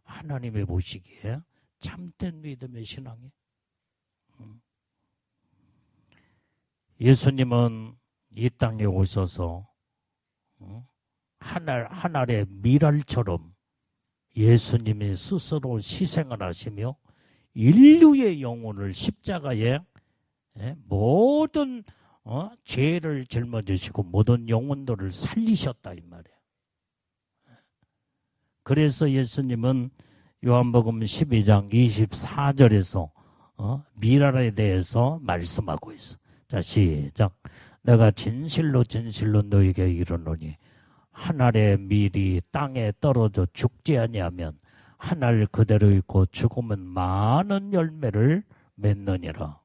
[SPEAKER 1] 하나님의 보시기에 참된 믿음의 신앙이에요. 예수님은 이 땅에 오셔서 한 알의 밀알처럼 예수님이 스스로 희생을 하시며 인류의 영혼을 십자가에 모든 죄를 짊어지시고 모든 영혼들을 살리셨다 이 말이에요. 그래서 예수님은 요한복음 12장 24절에서 밀알에 대해서 말씀하고 있어. 자, 시작. 내가 진실로 진실로 너에게 이르노니 한 알의 밀이 땅에 떨어져 죽지 아니하면 한 알 그대로 있고 죽으면 많은 열매를 맺느니라.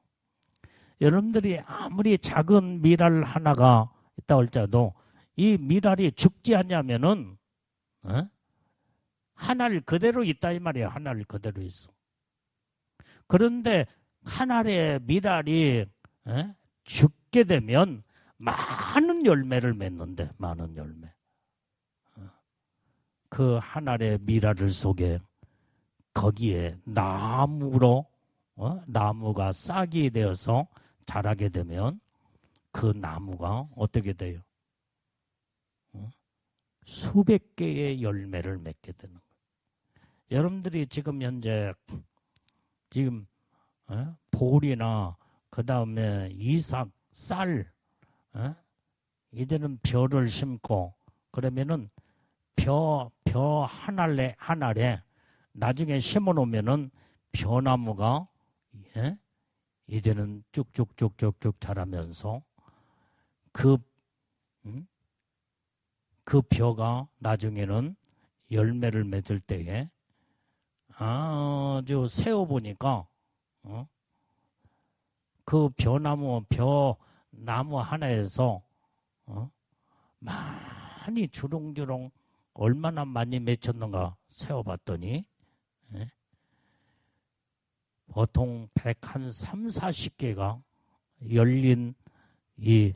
[SPEAKER 1] 여러분들이 아무리 작은 밀알 하나가 있다 할지라도 이 밀알이 죽지 않냐면은 한 알 그대로 있다 이 말이에요. 한 알 그대로 있어. 그런데 한 알의 밀알이 죽게 되면 많은 열매를 맺는데 많은 열매. 그 한 알의 밀알 속에 거기에 나무로 나무가 싹이 되어서 자라게 되면 그 나무가 어떻게 돼요? 수백 개의 열매를 맺게 되는 거예요. 여러분들이 지금 현재 지금 볼이나 그 다음에 이삭, 쌀 이제는 벼를 심고 그러면은 벼 한 알에 나중에 심어 놓으면은 벼나무가 이제는 쭉쭉쭉쭉쭉 자라면서 그 벼가 나중에는 열매를 맺을 때에 아주 세어보니까 그 벼나무 하나에서 많은 산이 주렁주렁 얼마나 많이 맺혔는가 세어봤더니 보통 130-40개가 열린 이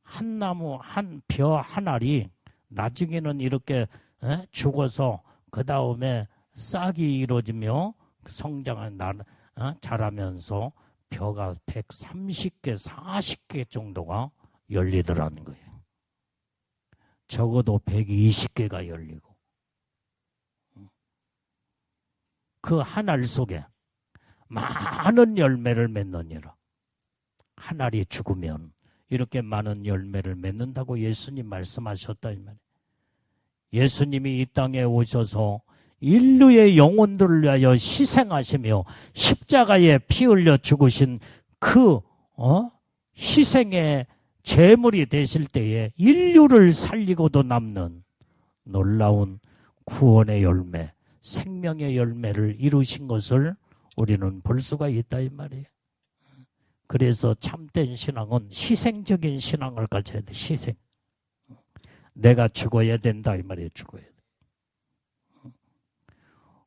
[SPEAKER 1] 한 나무 한 벼 한 알이 나중에는 이렇게 죽어서 그 다음에 싹이 이루어지며 성장을 자라면서 벼가 130개, 40개 정도가 열리더라는 거예요. 적어도 120개가 열리고 그 한 알 속에 많은 열매를 맺느니라. 한 알이 죽으면 이렇게 많은 열매를 맺는다고 예수님 말씀하셨다 이 말이에요. 예수님이 이 땅에 오셔서 인류의 영혼들을 위하여 희생하시며 십자가에 피 흘려 죽으신 그 희생의 제물이 되실 때에 인류를 살리고도 남는 놀라운 구원의 열매, 생명의 열매를 이루신 것을 우리는 볼 수가 있다 이 말이에요. 그래서 참된 신앙은 희생적인 신앙을 가져야 돼. 희생. 내가 죽어야 된다 이 말이에요. 죽어야 돼.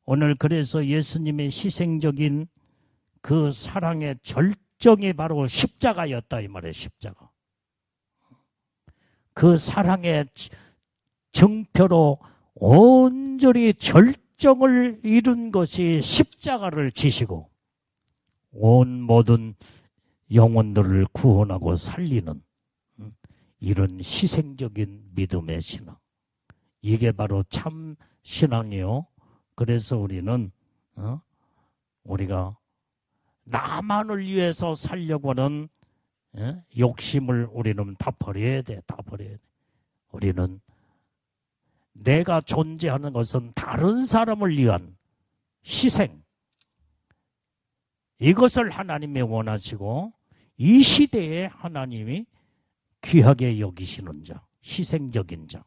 [SPEAKER 1] 오늘 그래서 예수님의 희생적인 그 사랑의 절정이 바로 십자가였다 이 말이에요. 십자가. 그 사랑의 증표로 온전히 절정을 이룬 것이 십자가를 지시고 온 모든 영혼들을 구원하고 살리는 이런 희생적인 믿음의 신앙. 이게 바로 참 신앙이요. 그래서 우리는 우리가 나만을 위해서 살려고 하는 욕심을 우리는 다 버려야 돼. 다 버려야 돼. 우리는 내가 존재하는 것은 다른 사람을 위한 희생. 이것을 하나님이 원하시고 이 시대에 하나님이 귀하게 여기시는 자, 희생적인 자.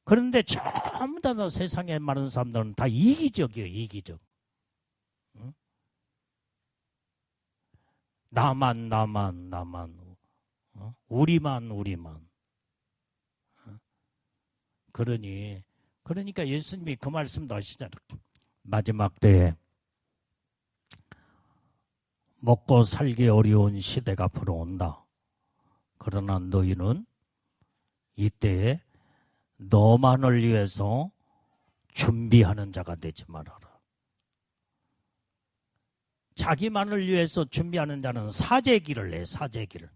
[SPEAKER 1] 그런데 전부 다 세상에 많은 사람들은 다 이기적이에요. 이기적. 나만 우리만. 그러니까 예수님이 그 말씀도 하시잖아요. 마지막 때에 먹고 살기 어려운 시대가 앞으로 온다. 그러나 너희는 이때에 너만을 위해서 준비하는 자가 되지 말아라. 자기만을 위해서 준비하는 자는 사제기를 내. 사제기를.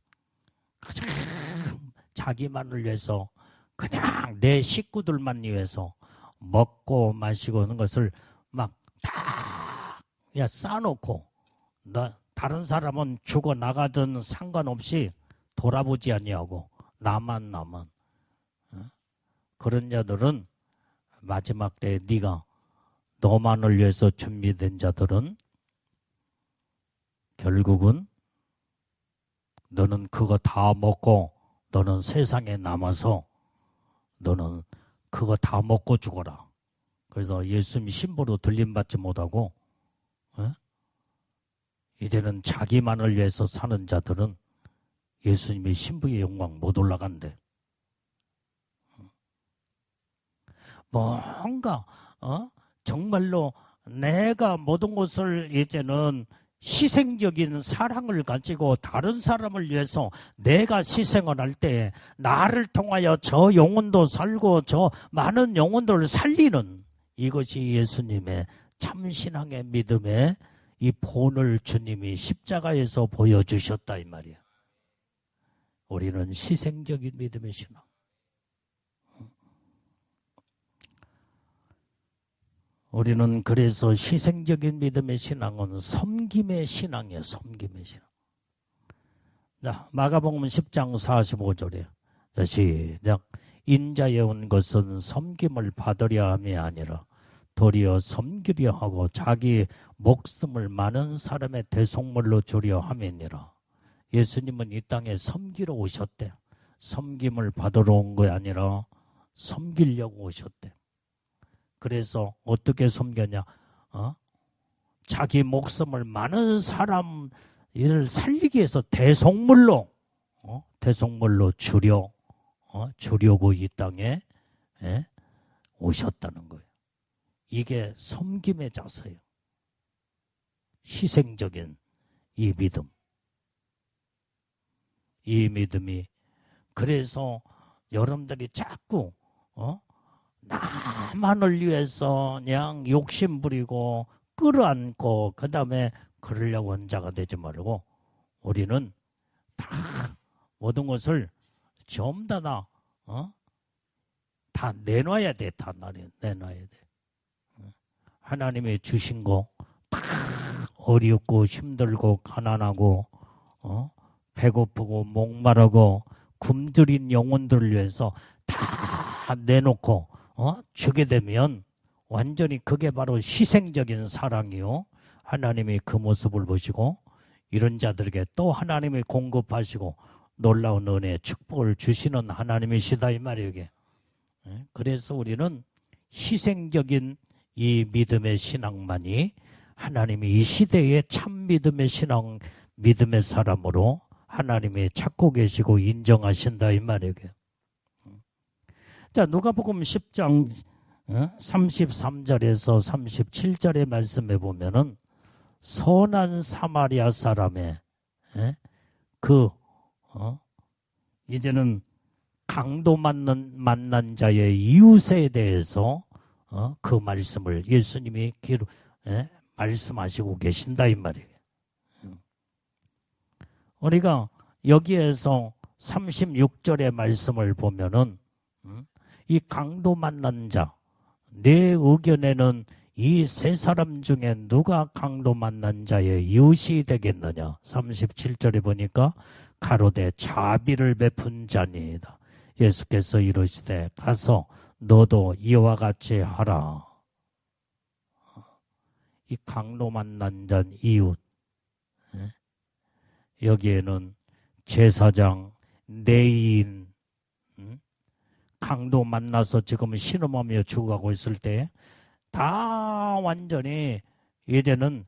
[SPEAKER 1] 자기만을 위해서 그냥 내 식구들만 위해서 먹고 마시고 하는 것을 막 다 쌓아놓고 다른 사람은 죽어나가든 상관없이 돌아보지 아니하고 나만 그런 자들은 마지막 때에 네가 너만을 위해서 준비된 자들은 결국은 너는 그거 다 먹고 너는 세상에 남아서 너는 그거 다 먹고 죽어라. 그래서 예수님 신부로 들림받지 못하고 이제는 자기만을 위해서 사는 자들은 예수님의 신부의 영광 못 올라간대. 뭔가 정말로 내가 모든 것을 이제는 희생적인 사랑을 가지고 다른 사람을 위해서 내가 희생을 할 때 나를 통하여 저 영혼도 살고 저 많은 영혼들을 살리는 이것이 예수님의 참신앙의 믿음의 이 본을 주님이 십자가에서 보여주셨다 이 말이야. 우리는 희생적인 믿음의 신앙. 우리는 그래서 희생적인 믿음의 신앙은 섬김의 신앙이에요. 섬김의 신앙. 자, 마가복음 10장 45절에 시작. 인자에 온 것은 섬김을 받으려 함이 아니라 도리어 섬기려 하고 자기 목숨을 많은 사람의 대속물로 주려 함이니라. 예수님은 이 땅에 섬기러 오셨대. 섬김을 받으러 온 게 아니라 섬기려고 오셨대. 그래서 어떻게 섬겼냐? 자기 목숨을 많은 사람 일을 살리기 위해서 대속물로 주려 주려고 이 땅에 오셨다는 거예요. 이게 섬김의 자세예요. 희생적인 이 믿음. 이 믿음이 그래서 여러분들이 자꾸 나만을 위해서 그냥 욕심 부리고 끌어안고 그 다음에 그러려고 한 자가 되지 말고 우리는 다 모든 것을 전부 다 내놔야 돼. 다 내놔야 돼. 하나님이 주신 거 다 어렵고 힘들고 가난하고 배고프고 목마르고 굶주린 영혼들을 위해서 다 내놓고 주게 되면 완전히 그게 바로 희생적인 사랑이요. 하나님이 그 모습을 보시고 이런 자들에게 또 하나님이 공급하시고 놀라운 은혜, 축복을 주시는 하나님이시다 이 말이에요. 이게. 그래서 우리는 희생적인 이 믿음의 신앙만이 하나님이 이 시대의 참 믿음의 신앙, 믿음의 사람으로 하나님이 찾고 계시고 인정하신다 이 말이에요. 자, 누가복음 10장 33절에서 37절의 말씀에 보면은 선한 사마리아 사람의 이제는 강도 만난 자의 이웃에 대해서 그 말씀을 예수님이 말씀하시고 계신다 이 말이에요. 우리가 여기에서 36절의 말씀을 보면은 이 강도 만난 자, 내 의견에는 이 세 사람 중에 누가 강도 만난 자의 이웃이 되겠느냐. 37절에 보니까 가로되 자비를 베푼 자니이다. 예수께서 이르시되 가서 너도 이와 같이 하라. 이 강도 만난 자 이웃, 여기에는 제사장, 내인, 강도 만나서 지금 신음하며 죽어가고 있을 때 다 완전히 이제는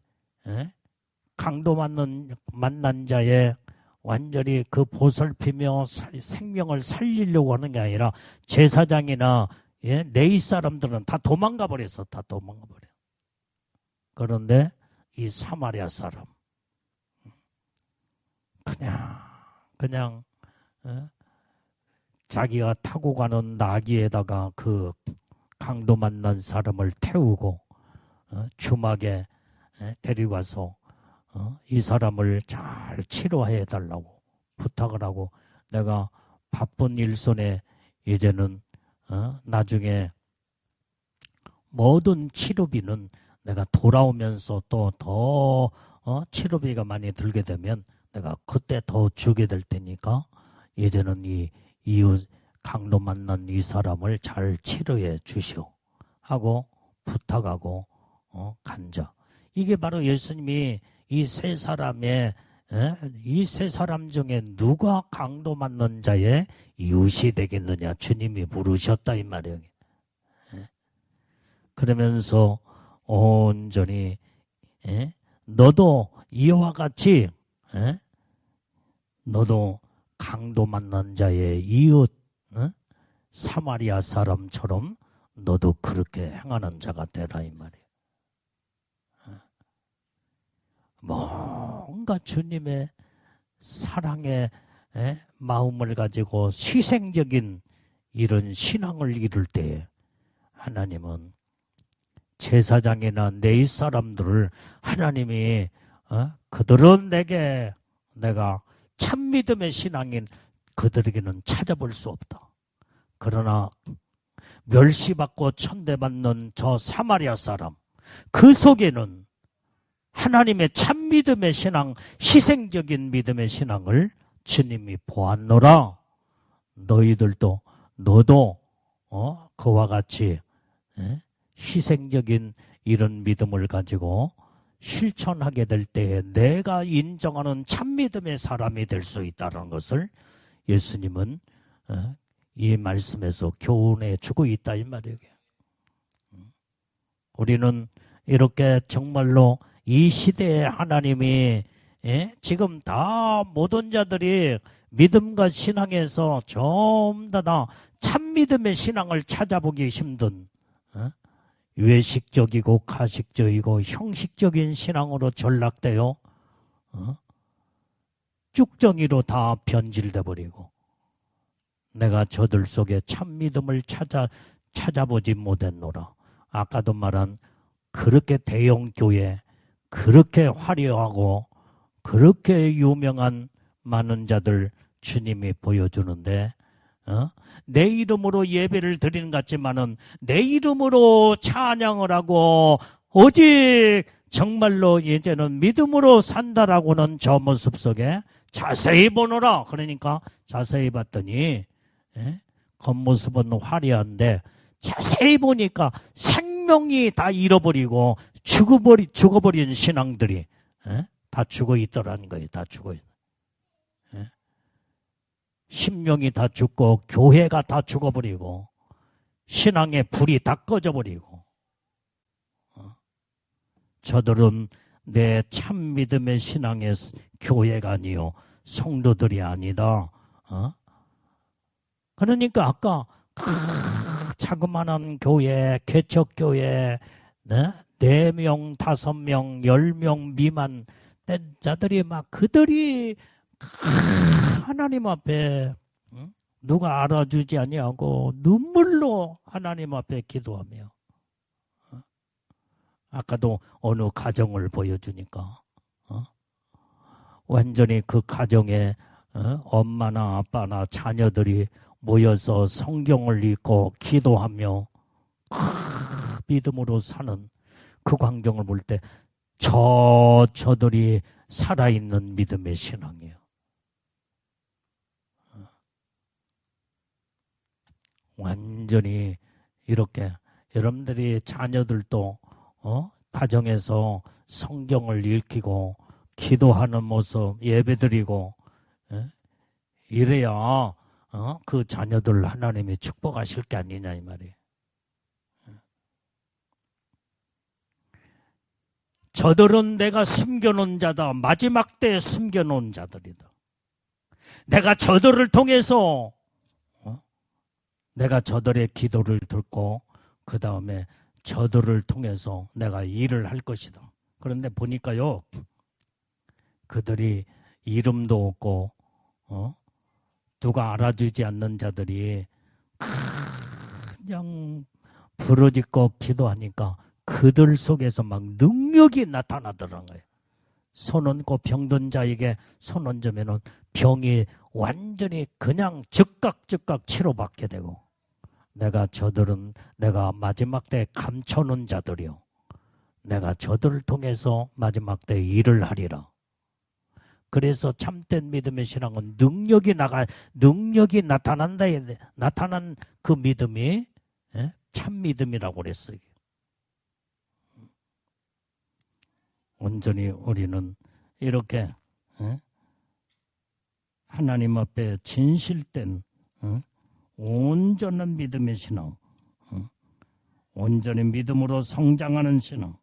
[SPEAKER 1] 강도 만난 자의 완전히 그 보살피며 생명을 살리려고 하는 게 아니라 제사장이나 내이 사람들은 다 도망가 버렸어. 다 도망가 버려. 그런데 이 사마리아 사람 그냥 자기가 타고 가는 나귀에다가 그 강도 만난 사람을 태우고 주막에 데리고 와서 이 사람을 잘 치료해 달라고 부탁을 하고 내가 바쁜 일손에 이제는 나중에 모든 치료비는 내가 돌아오면서 또 더 치료비가 많이 들게 되면 내가 그때 더 주게 될 테니까 이제는 이 이웃 강도 만난 이 사람을 잘 치료해 주시오 하고 부탁하고 간자. 이게 바로 예수님이 이 세 사람의 이 세 사람 중에 누가 강도 만난 자의 이웃이 되겠느냐 주님이 물으셨다 이 말이에요. 그러면서 온전히 너도 이와 같이 너도 강도 만난 자의 이웃 사마리아 사람처럼 너도 그렇게 행하는 자가 되라 이 말이에요. 뭔가 주님의 사랑의 마음을 가지고 희생적인 이런 신앙을 이룰 때 하나님은 제사장이나 내이 사람들을 하나님이 그들은 내가 참 믿음의 신앙인 그들에게는 찾아볼 수 없다. 그러나 멸시받고 천대받는 저 사마리아 사람 그 속에는 하나님의 참 믿음의 신앙, 희생적인 믿음의 신앙을 주님이 보았노라. 너도 그와 같이 희생적인 이런 믿음을 가지고 실천하게 될 때에 내가 인정하는 참 믿음의 사람이 될 수 있다는 것을 예수님은 이 말씀에서 교훈해 주고 있다 이 말이에요. 우리는 이렇게 정말로 이 시대에 하나님이 지금 다 모든 자들이 믿음과 신앙에서 전부 다 참믿음의 신앙을 찾아보기 힘든 외식적이고 가식적이고 형식적인 신앙으로 전락되어 쭉정이로 다 변질돼 버리고 내가 저들 속에 참믿음을 찾아보지 못했노라. 아까도 말한 그렇게 대형 교회, 그렇게 화려하고 그렇게 유명한 많은 자들 주님이 보여주는데 내 이름으로 예배를 드리는 것 같지만은 내 이름으로 찬양을 하고 오직 정말로 이제는 믿음으로 산다라고는 저 모습 속에 자세히 보노라. 그러니까 자세히 봤더니 겉모습은 화려한데 자세히 보니까 생명이 다 잃어버리고 죽어버린 신앙들이 다 죽어 있더라는 거예요. 다 죽어 있. 심령이 다 죽고 교회가 다 죽어버리고 신앙의 불이 다 꺼져버리고 저들은 내 참 믿음의 신앙의 교회가 아니요 성도들이 아니다. 그러니까 아까 자그마한 교회, 개척교회 4명, 5명, 10명 미만 된 자들이 막 그들이 하나님 앞에 누가 알아주지 아니하고 눈물로 하나님 앞에 기도하며 아까도 어느 가정을 보여주니까 완전히 그 가정에 엄마나 아빠나 자녀들이 모여서 성경을 읽고 기도하며 믿음으로 사는 그 광경을 볼 때 저들이 살아있는 믿음의 신앙이에요. 완전히 이렇게 여러분들이 자녀들도 가정에서 성경을 읽히고 기도하는 모습 예배드리고 이래야 그 자녀들 하나님이 축복하실 게 아니냐 이 말이에요. 저들은 내가 숨겨놓은 자다. 마지막 때에 숨겨놓은 자들이다. 내가 저들을 통해서 내가 저들의 기도를 듣고 그 다음에 저들을 통해서 내가 일을 할 것이다. 그런데 보니까요, 그들이 이름도 없고 누가 알아주지 않는 자들이 그냥 부르짖고 기도하니까 그들 속에서 막 능력이 나타나더라는 거예요. 손 얹고 병든 자에게 손 얹으면 병이 완전히 그냥 즉각 치료받게 되고 내가 마지막 때 감춰놓은 자들이요. 내가 저들을 통해서 마지막 때 일을 하리라. 그래서 참된 믿음의 신앙은 능력이 나타난 그 믿음이 참 믿음이라고 그랬어요. 온전히 우리는 이렇게 하나님 앞에 진실된 온전한 믿음의 신앙, 온전히 믿음으로 성장하는 신앙,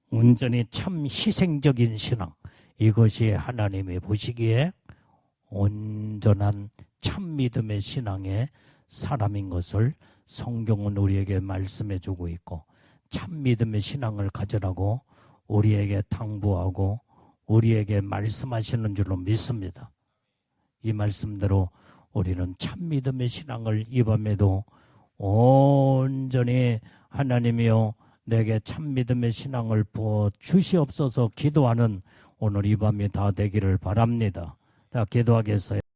[SPEAKER 1] 온전히 참 희생적인 신앙, 이것이 하나님이 보시기에 온전한 참 믿음의 신앙의 사람인 것을 성경은 우리에게 말씀해 주고 있고 참 믿음의 신앙을 가져라고 우리에게 당부하고 우리에게 말씀하시는 줄로 믿습니다. 이 말씀대로 우리는 참 믿음의 신앙을 이 밤에도 온전히 하나님이여 내게 참 믿음의 신앙을 부어 주시옵소서 기도하는 오늘 이 밤이 다 되기를 바랍니다. 자, 기도하겠어요.